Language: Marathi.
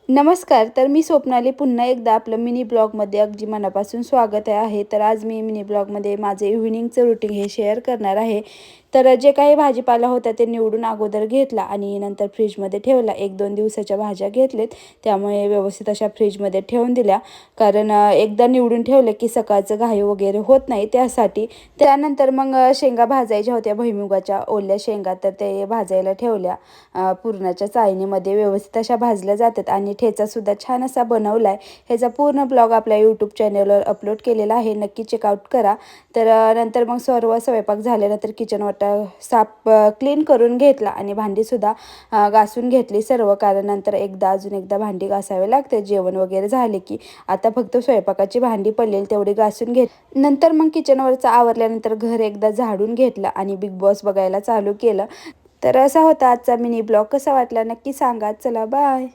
नमस्कार. तर मी स्वप्नाली पुन्हा एकदा आपलं मिनी ब्लॉगमध्ये अगदी मनापासून स्वागत आहे. तर आज मी मिनी ब्लॉगमध्ये माझे इव्हिनिंगचं रुटीन हे शेअर करणार आहे. तर जे काही भाजीपाला होता ते निवडून अगोदर घेतला आणि नंतर फ्रीजमध्ये ठेवला. 1-2 दिवसाच्या भाज्या घेतलेत, त्यामुळे व्यवस्थित अशा फ्रीजमध्ये ठेवून दिल्या. कारण एकदा निवडून ठेवलं की सकाळचं घाई वगैरे होत नाही त्यासाठी. त्यानंतर मग शेंगा भाजायच्या होत्या भुईमुगाच्या ओल्या शेंगा, तर ते भाजायला ठेवल्या. पुरणाच्या चाळणीमध्ये व्यवस्थित अशा भाजल्या जातात आणि ठेचासुद्धा छान असा बनवला आहे. ह्याचा पूर्ण ब्लॉग आपल्या यूट्यूब चॅनलवर अपलोड केलेला आहे, नक्की चेकआउट करा. तर नंतर मग सर्व स्वयंपाक झाल्यानंतर किचन वाटा साफ क्लीन करून घेतला आणि भांडीसुद्धा घासून घेतली सर्व. कारण नंतर अजून एकदा भांडी घासावे लागते जेवण वगैरे झाले की. आता फक्त स्वयंपाकाची भांडी पडलेली तेवढी घासून घेत. नंतर मग किचनवरचं आवरल्यानंतर घर एकदा झाडून घेतलं आणि बिग बॉस बघायला चालू केलं. तर असा होता आजचा मिनी ब्लॉग. कसा वाटला नक्की सांगा. चला बाय.